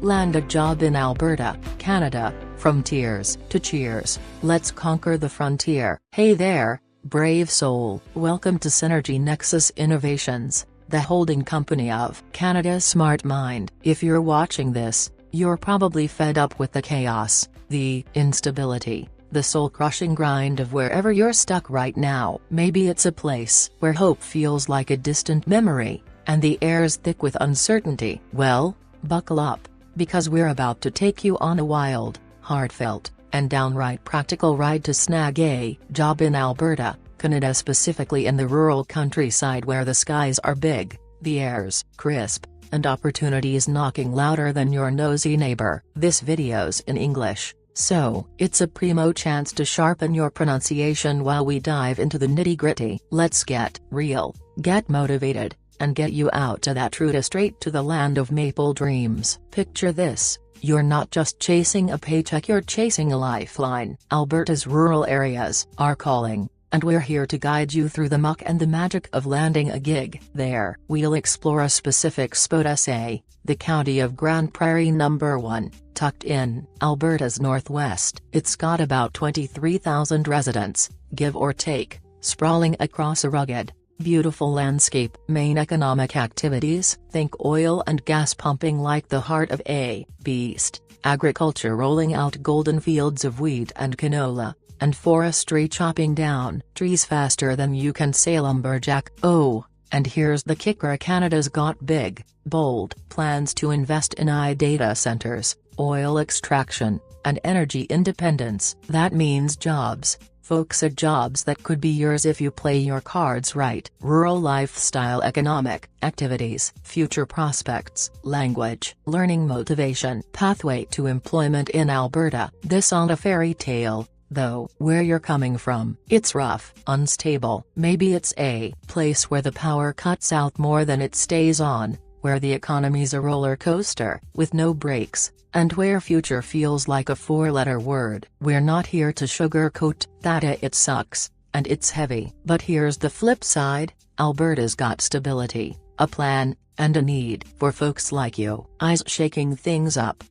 Land a job in Alberta, Canada. From tears to cheers, let's conquer the frontier. Hey there, brave soul. Welcome to Synergy Nexus Innovations, the holding company of Canada's Smart Mind. If you're watching this, you're probably fed up with the chaos, the instability, the soul-crushing grind of wherever you're stuck right now. Maybe it's a place where hope feels like a distant memory, and the air's thick with uncertainty. Well, buckle up, because we're about to take you on a wild, heartfelt, and downright practical ride to snag a job in Alberta, Canada, specifically in the rural countryside where the skies are big, the air's crisp, and opportunities knocking louder than your nosy neighbor. This video's in English, so it's a primo chance to sharpen your pronunciation while we dive into the nitty-gritty. Let's get real, get motivated, and get you out to that route straight to the land of maple dreams. Picture this. You're not just chasing a paycheck, you're chasing a lifeline. Alberta's rural areas are calling, and we're here to guide you through the muck and the magic of landing a gig. There, we'll explore a specific spot, say, the county of Grande Prairie No. 1, tucked in Alberta's northwest. It's got about 23,000 residents, give or take, sprawling across a rugged, beautiful landscape. Main economic activities: think oil and gas pumping like the heart of a beast, agriculture rolling out golden fields of wheat and canola, and forestry chopping down trees faster than you can say lumberjack. Oh, and here's the kicker: Canada's got big, bold plans to invest in data centers, oil extraction, and energy independence. That means jobs. Folks, jobs that could be yours if you play your cards right. Rural lifestyle, economic activities, future prospects, language learning, motivation, pathway to employment in Alberta. This on a fairy tale, though. Where you're coming from, it's rough, unstable. Maybe it's a place where the power cuts out more than it stays on, where the economy's a roller coaster with no brakes, and where future feels like a four-letter word. We're not here to sugarcoat that. It sucks, and it's heavy. But here's the flip side: Alberta's got stability, a plan, and a need for folks like you. Eyes shaking things up.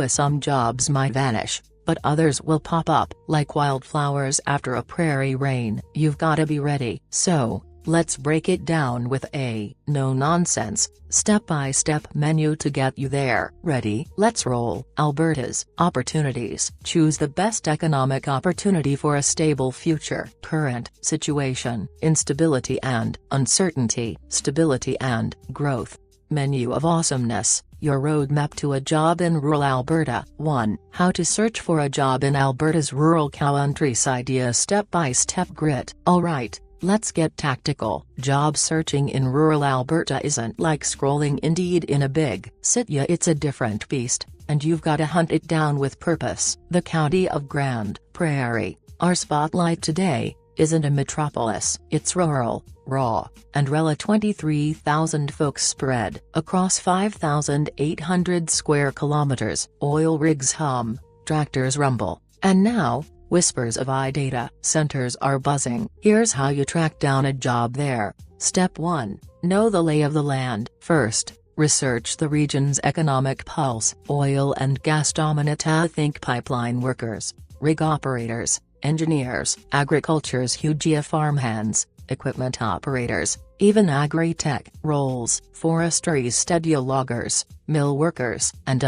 Some jobs might vanish, but others will pop up like wildflowers after a prairie rain. You've gotta be ready. So, let's break it down with a no-nonsense, step-by-step menu to get you there. Ready? Let's roll. Alberta's opportunities. Choose the best economic opportunity for a stable future. Current situation: instability and uncertainty, stability and growth. Menu of awesomeness, your roadmap to a job in rural Alberta. 1. How to search for a job in Alberta's rural countryside. A step-by-step grid. Alright, let's get tactical. Job searching in rural Alberta isn't like scrolling Indeed in a big city. It's a different beast, and you've gotta hunt it down with purpose. The county of Grande Prairie, our spotlight today, isn't a metropolis. It's rural, raw, and rela. 23,000 folks spread across 5,800 square kilometers. Oil rigs hum, tractors rumble, and now, whispers of data centers are buzzing. Here's how you track down a job there. Step 1. Know the lay of the land. First, research the region's economic pulse. Oil and gas dominant. Think pipeline workers, rig operators, engineers, agriculture's huge farmhands, equipment operators, even agri-tech roles, forestry's steady loggers, mill workers, and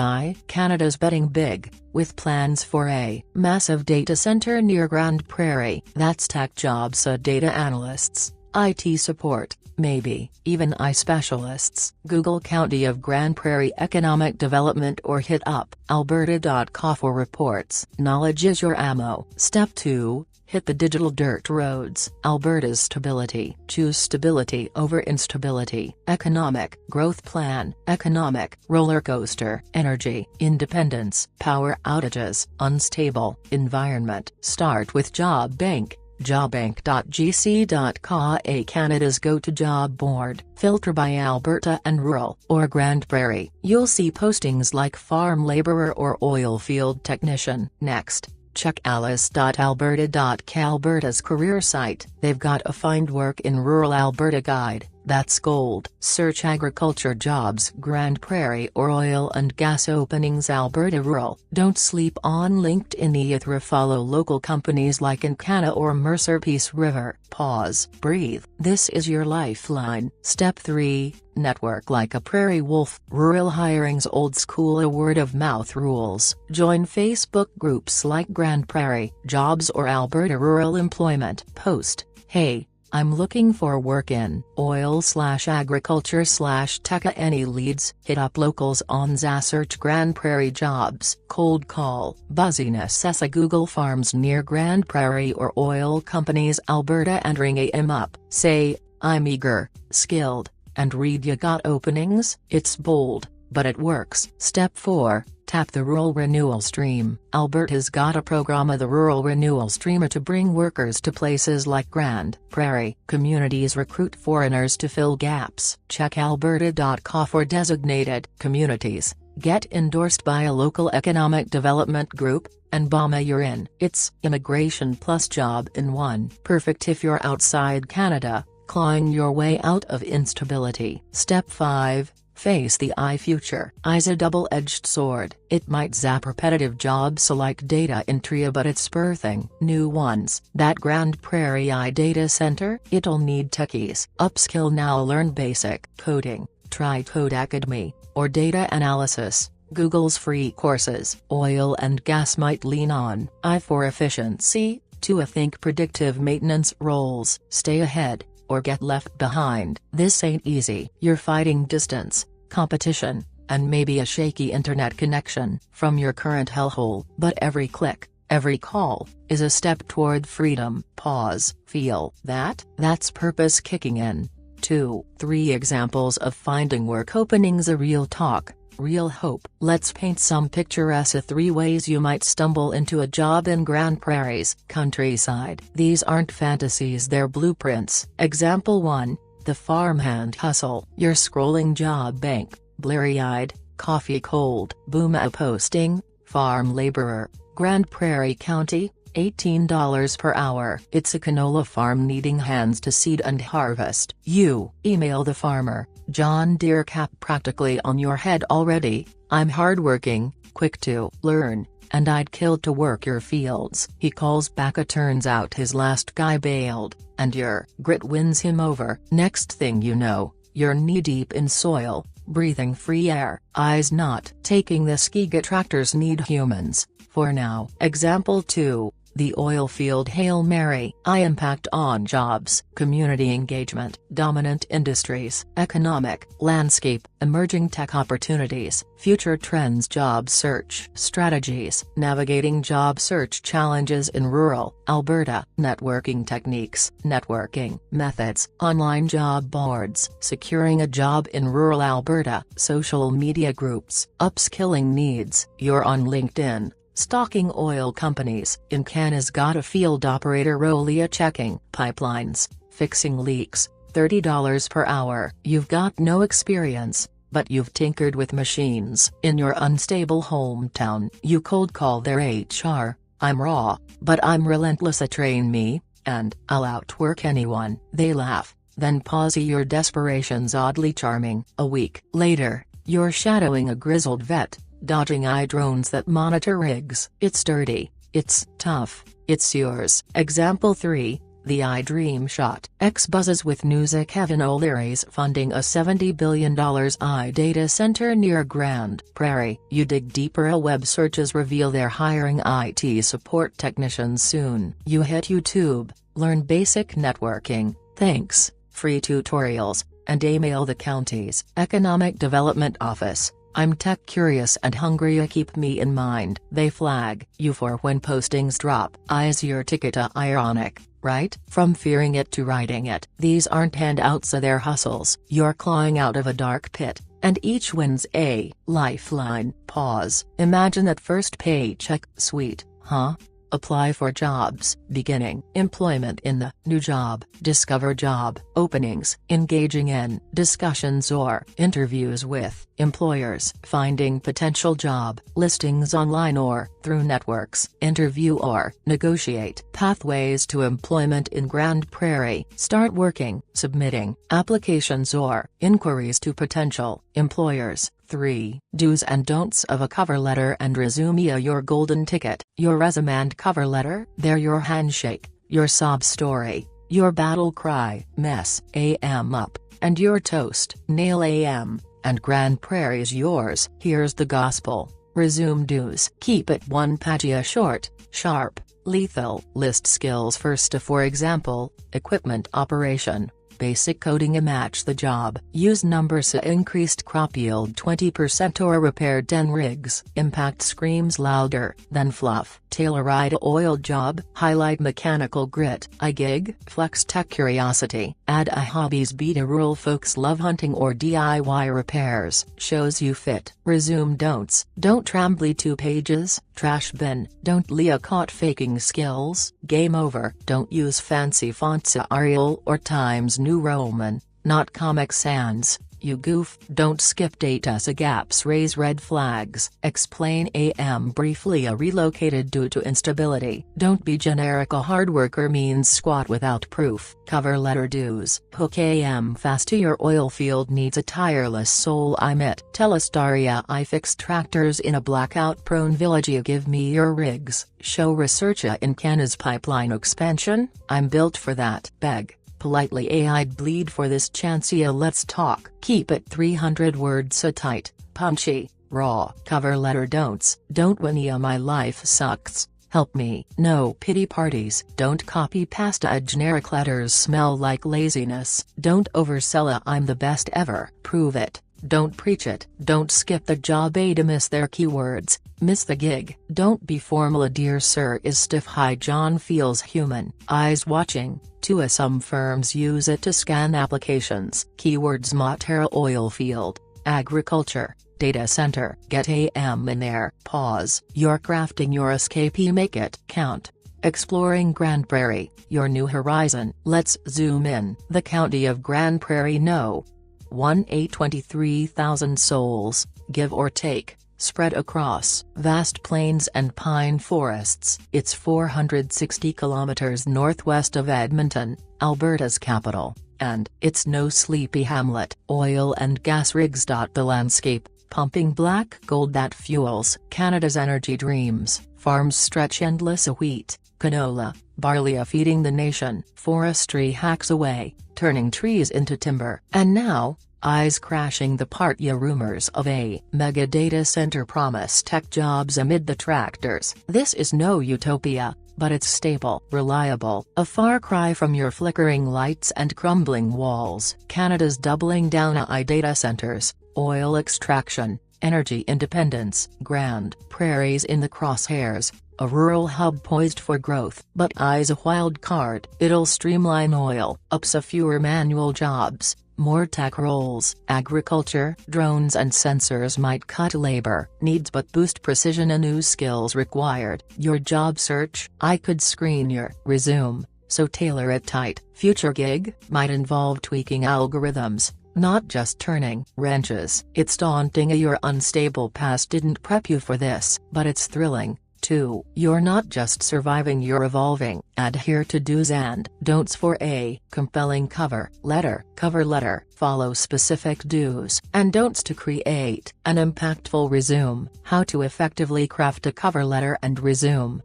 Canada's betting big, with plans for a massive data center near Grande Prairie. That's tech jobs. Data analysts, IT support, maybe even specialists. Google County of Grande Prairie Economic Development or hit up alberta.ca for reports. Knowledge is your ammo. Step 2. Hit the digital dirt roads. Alberta's stability. Choose stability over instability. Economic growth plan. Economic roller coaster. Energy independence. Power outages. Unstable environment. Start with Job Bank. jobbank.gc.ca, Canada's go-to job board. Filter by Alberta and rural or Grande Prairie. You'll see postings like farm laborer or oil field technician. Next, check alice.alberta.ca, Alberta's career site. They've got a Find Work in Rural Alberta guide, That's gold. Search agriculture jobs Grande Prairie or oil and gas openings Alberta rural. Don't sleep on LinkedIn either. Follow local companies like Encana or Mercer. Peace River. Pause. Breathe. This is your lifeline. Step 3. Network like a prairie wolf. Rural hirings old school. A word of mouth rules. Join Facebook groups like Grande Prairie Jobs or Alberta Rural Employment. Post, "Hey, I'm looking for work in oil/agriculture/tech. Any leads?" Hit up locals on ZA. Search Grande Prairie jobs. Cold call. Buzziness as a Google farms near Grande Prairie or oil companies Alberta and ring AM up. Say, "I'm eager, skilled, and read you got openings." It's bold, but it works. Step 4. Tap the Rural Renewal Stream. Alberta's got a program of the Rural Renewal Stream to bring workers to places like Grande Prairie. Communities recruit foreigners to fill gaps. Check alberta.ca for designated communities. Get endorsed by a local economic development group, and BAMA you're in. It's immigration plus job in one. Perfect if you're outside Canada, clawing your way out of instability. Step 5. Face the future. Is a double-edged sword. It might zap repetitive jobs like data entry, but it's birthing new ones. That Grande Prairie data center? It'll need techies. Upskill now. Learn basic coding, try Code Academy, or data analysis. Google's free courses. Oil and gas might lean on I for efficiency. 2. Think predictive maintenance roles. Stay ahead, or get left behind. This ain't easy. You're fighting distance, competition, and maybe a shaky internet connection from your current hellhole. But every click, every call, is a step toward freedom. Pause. Feel that? That's purpose kicking in. 2. 3 examples of finding work openings. A real talk, real hope. Let's paint some picturesque 3 ways you might stumble into a job in Grande Prairie's countryside. These aren't fantasies, they're blueprints. Example 1. The farmhand hustle. You're scrolling job bank, bleary-eyed, coffee cold. Boom. A posting, farm laborer, Grande Prairie County, $18 per hour. It's a canola farm needing hands to seed and harvest. You email the farmer, "John Deere cap practically on your head already. I'm hardworking, quick to learn, and I'd kill to work your fields." He calls back. It turns out his last guy bailed, and your grit wins him over. Next thing you know, you're knee-deep in soil, breathing free air. Eyes not taking this gig. Tractors need humans, for now. Example 2. The oil field Hail Mary. Impact on jobs, community engagement, dominant industries, economic landscape, emerging tech opportunities, future trends. Job search strategies. Navigating job search challenges in rural Alberta. Networking techniques. Networking methods. Online job boards. Securing a job in rural Alberta. Social media groups. Upskilling needs. You're on LinkedIn. Stalking oil companies. Encana's got a field operator role. Checking pipelines, fixing leaks, $30 per hour. You've got no experience, but you've tinkered with machines. In your unstable hometown, you cold call their HR, "I'm raw, but I'm relentless. Train me, and I'll outwork anyone." They laugh, then pause. Your desperation's oddly charming. A week later, you're shadowing a grizzled vet, dodging drones that monitor rigs. It's dirty, it's tough, it's yours. Example 3. The Dream Shot. X buzzes with news. Kevin O'Leary's funding a $70 billion data center near Grande Prairie. You dig deeper. Web searches reveal they're hiring IT support technicians soon. You hit YouTube, learn basic networking, thanks, free tutorials, and email the county's economic development office. "I'm tech curious and hungry. Keep me in mind." They flag you for when postings drop. Is your ticket ironic, right? From fearing it to writing it. These aren't handouts, they're hustles. You're clawing out of a dark pit, and each win's a lifeline. Pause. Imagine that first paycheck. Sweet, huh? apply for jobs, beginning employment in the new job, discover job openings, engaging in discussions or interviews with employers, finding potential job listings online or through networks, interview or negotiate pathways to employment in Grand Prairie, start working, submitting applications or inquiries to potential employers. 3. Do's and don'ts of a cover letter and resume. Your golden ticket, your resume and cover letter, they're your handshake, your sob story, your battle cry, mess AM up, and your toast, nail AM, and Grand Prairie's yours. Here's the gospel. Resume do's. Keep it one pagina short, sharp, lethal. List skills first. For example, equipment operation. Basic coding. Match the job. Use numbers. Increased crop yield 20% or repair 10 rigs. Impact screams louder than fluff. Tailor-ide oil job. Highlight mechanical grit. A gig. Flex tech curiosity. Add a hobbies. Beat a rural folks love hunting or DIY repairs. Shows you fit. Resume don'ts. Don't trambly 2 pages. Trash bin. Don't Leah caught faking skills. Game over. Don't use fancy fonts. Arial or Times New Roman, not Comic Sans. You goof. Don't skip data gaps. Raise red flags. Explain AM briefly. Relocated due to instability. Don't be generic. A hard worker means squat without proof. Cover letter do's. Hook AM fast. Your oil field needs a tireless soul. I'm it. Telestaria. I fix tractors in a blackout prone village. Give me your rigs. Show research in Canada's pipeline expansion. I'm built for that. Beg. Politely. I'd bleed for this chance. Let's talk. Keep it 300 words. Tight, punchy, raw. Cover letter don'ts. Don't win. My life sucks. Help me. No pity parties. Don't copy pasta. Generic letters smell like laziness. Don't oversell. I'm the best ever. Prove it. Don't preach it. Don't skip the job. Miss their keywords. Miss the gig. Don't be formal. Dear sir is stiff. Hi John feels human. Eyes watching. 2. Some firms use it to scan applications. Keywords. Moterra oil field. Agriculture. Data center. Get AM in there. Pause. You're crafting your escape. Make it count. Exploring Grand Prairie, your new horizon. Let's zoom in. The county of Grand Prairie. No. 1,823,000 souls, give or take, spread across vast plains and pine forests. It's 460 kilometers northwest of Edmonton, Alberta's capital, and it's no sleepy hamlet. Oil and gas rigs. The landscape, pumping black gold that fuels Canada's energy dreams. Farms stretch endless. Wheat, canola, barley feeding the nation. Forestry hacks away, turning trees into timber. And now, eyes crashing the part. Rumors of a mega data center promise tech jobs amid the tractors. This is no utopia, but it's stable, reliable, a far cry from your flickering lights and crumbling walls. Canada's doubling down on data centers, oil extraction, energy independence. Grand Prairie's in the crosshairs. A rural hub poised for growth. But eyes a wild card. It'll streamline oil, ups. Fewer manual jobs, more tech roles. Agriculture, drones and sensors might cut labor needs but boost precision. New skills required. Your job search. I could screen your resume, so tailor it tight. Future gig might involve tweaking algorithms, not just turning wrenches. It's daunting. Your unstable past didn't prep you for this, but it's thrilling. 2. You're not just surviving, you're evolving. Adhere to do's and don'ts for a compelling cover letter. Follow specific do's and don'ts to create an impactful resume. How to effectively craft a cover letter and resume.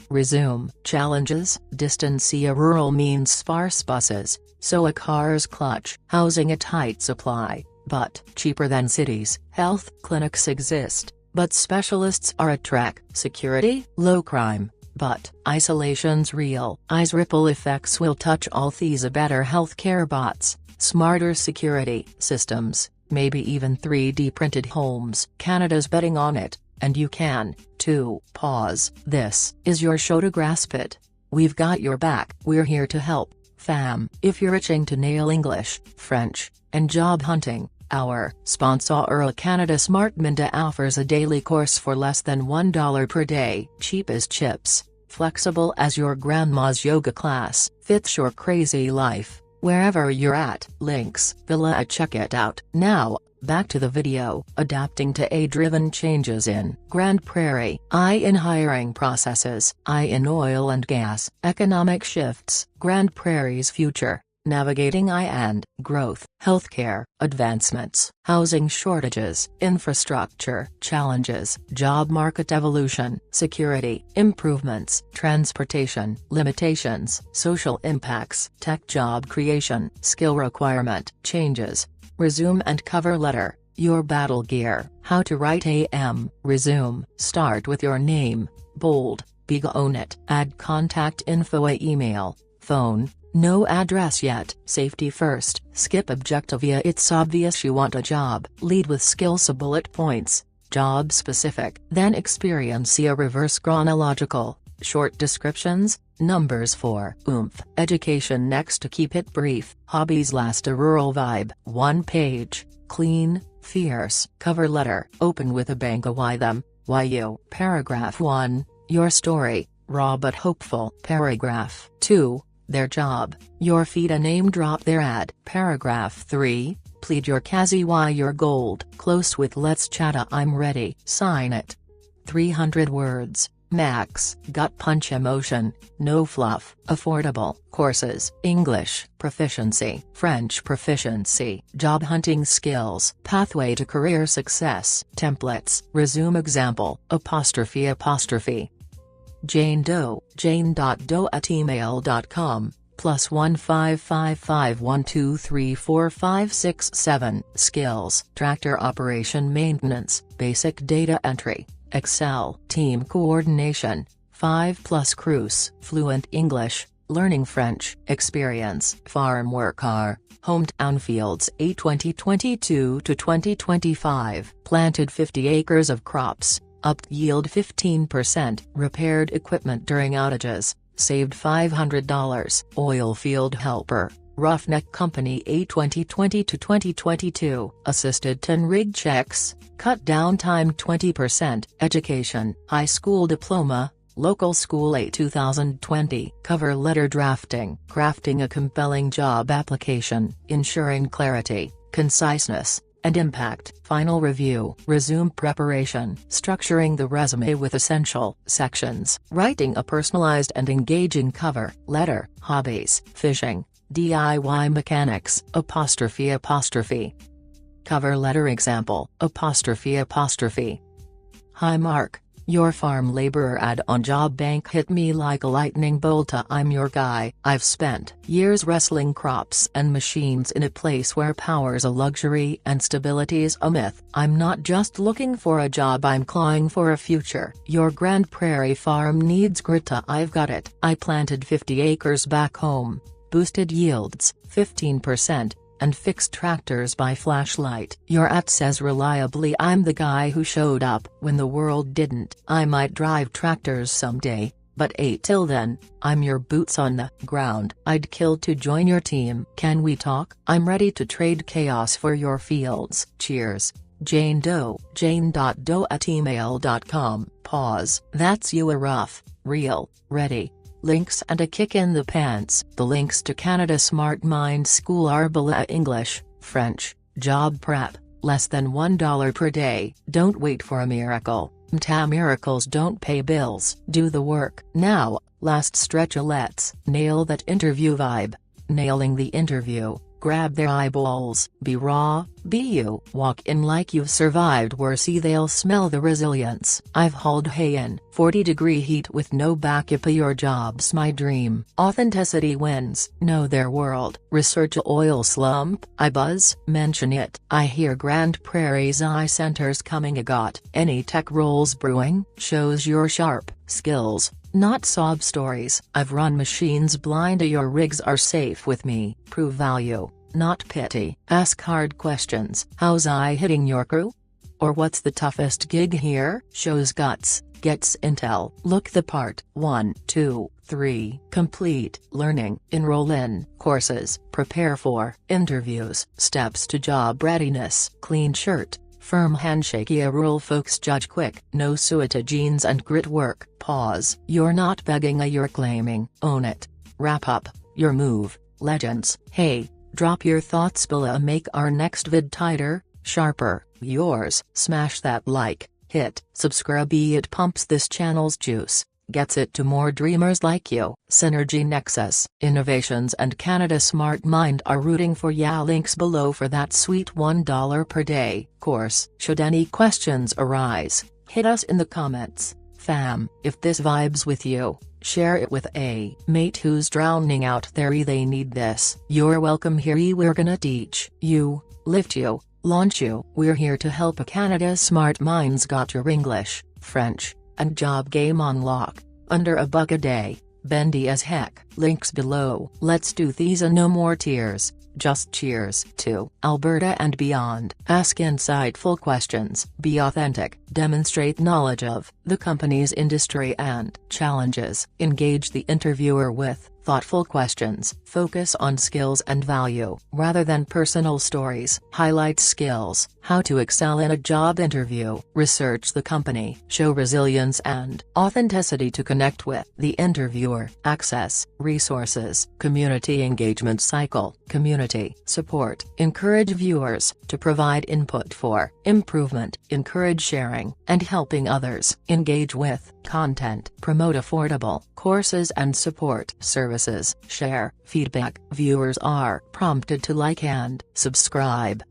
Challenges. Distance. Rural means sparse buses, so a car's clutch. Housing. A tight supply, but cheaper than cities. Health clinics exist, but specialists are a trek. Security. Low crime, but isolation's real. Eyes ripple effects will touch all these. Better healthcare. Bots, smarter security systems, maybe even 3D printed homes. Canada's betting on it, and you can, too. Pause. This is your show to grasp it. We've got your back. We're here to help, fam. If you're itching to nail English, French, and job hunting, our sponsor Canada Smart Minda offers a daily course for less than $1 per day. Cheap as chips. flexible as your grandma's yoga class, fits your crazy life, wherever you're at. Links below. Check it out. Now, back to the video. Adapting to AI-driven changes in Grand Prairie. AI in hiring processes. AI in oil and gas. Economic shifts. Grand Prairie's future. Navigating AI and growth. Healthcare advancements. Housing shortages. Infrastructure challenges. Job market evolution. Security improvements. Transportation limitations. Social impacts. Tech job creation. Skill requirement changes. Resume and cover letter. Your battle gear. How to write AM resume. Start with your name. Bold. Big own it. Add contact info. Email. Phone. No address yet. Safety first. Skip objective. It's obvious you want a job. Lead with skills. Bullet points. Job specific. Then experience. A reverse chronological. Short descriptions. Numbers for oomph. Education next to keep it brief. Hobbies last. A rural vibe. 1 page. Clean, fierce. Cover letter. Open with a bang. Why them, why you. Paragraph 1. Your story. Raw but hopeful. Paragraph 2. Their job. Your feed. A name drop. Their ad. Paragraph 3. Plead your case. Why you're gold. Close with let's chat. I'm ready. Sign it. 300 words. Max. Gut punch. Emotion. No fluff. Affordable. Courses. English proficiency. French proficiency. Job hunting skills. Pathway to career success. Templates. Resume example. Apostrophe. Jane Doe. jane.doe@email.com. +1 555 1234567. Skills. Tractor operation maintenance. Basic data entry. Excel. Team coordination. 5+ cruise. Fluent English. Learning French. Experience. Farm worker. Hometown fields. 2022 to 2025. Planted 50 acres of crops. Upped yield 15%. Repaired equipment during outages. Saved $500. Oil field helper. Roughneck Company. 2020 to 2022. Assisted 10 rig checks. Cut down time 20%. Education. High school diploma. Local school. 2020. Cover letter drafting. Crafting a compelling job application. Ensuring clarity, conciseness, and impact. Final review. Resume preparation. Structuring the resume with essential sections. Writing a personalized and engaging cover letter. Hobbies. Fishing. DIY mechanics. Apostrophe. Cover letter example. Apostrophe. Hi Mark. Your farm laborer ad on job bank hit me like a lightning bolt. I'm your guy. I've spent years wrestling crops and machines in a place where power's a luxury and stability's a myth. I'm not just looking for a job, I'm clawing for a future. Your Grand Prairie farm needs grit. I've got it. I planted 50 acres back home, boosted yields 15%, and fixed tractors by flashlight. Your ad says reliably, I'm the guy who showed up when the world didn't. I might drive tractors someday, but till then, I'm your boots on the ground. I'd kill to join your team. Can we talk? I'm ready to trade chaos for your fields. Cheers. Jane Doe. jane.doe@email.com. Pause. That's you. A rough, real, ready. Links and a kick in the pants. The links to Canada Smart Mind School are below. English, French, job prep, less than $1 per day. Don't wait for a miracle. Miracles don't pay bills. Do the work. Now, last stretch. Let's nail that interview vibe. Nailing the interview. Grab their eyeballs. Be raw, be you. Walk in like you've survived worse. They'll smell the resilience. I've hauled hay in 40-degree heat with no backup. Your job's my dream. Authenticity wins. Know their world. Research a oil slump. I buzz. Mention it. I hear Grand Prairie's eye centers coming. Got any tech roles brewing? Shows your sharp skills, not sob stories. I've run machines blind. Your rigs are safe with me. Prove value, not pity. Ask hard questions. How's I hitting your crew? Or what's the toughest gig here? Shows guts, gets intel. Look the part. 1, 2, 3. Complete learning. Enroll in courses. Prepare for interviews. Steps to job readiness. Clean shirt, Firm handshake, a rule folks judge quick. No suita jeans and grit work. Pause. You're not begging, you're claiming. Own it. Wrap up your move, legends. Hey, drop your thoughts below. Make our next vid tighter, sharper, yours. Smash that like, hit subscribe. It pumps this channel's juice, gets it to more dreamers like you. Synergy Nexus Innovations and Canada Smart Mind are rooting for ya. Links below for that sweet $1 per day course. Should any questions arise, hit us in the comments, fam. If this vibes with you, share it with a mate who's drowning out there. They need this. You're welcome here. We're gonna teach you, lift you, launch you. We're here to help. Canada's Smart Minds got your English, French, and job game on lock, under $1 a day, bendy as heck. Links below. Let's do these and no more tears, just cheers to Alberta and beyond. Ask insightful questions, be authentic, demonstrate knowledge of the company's industry and challenges. Engage the interviewer with thoughtful questions. Focus on skills and value, rather than personal stories. Highlight skills, how to excel in a job interview. Research the company. Show resilience and authenticity to connect with the interviewer. Access resources. Community engagement cycle. Community support. Encourage viewers to provide input for improvement. Encourage sharing and helping others. Engage with content. Promote affordable courses and support services. Share feedback. Viewers are prompted to like and subscribe.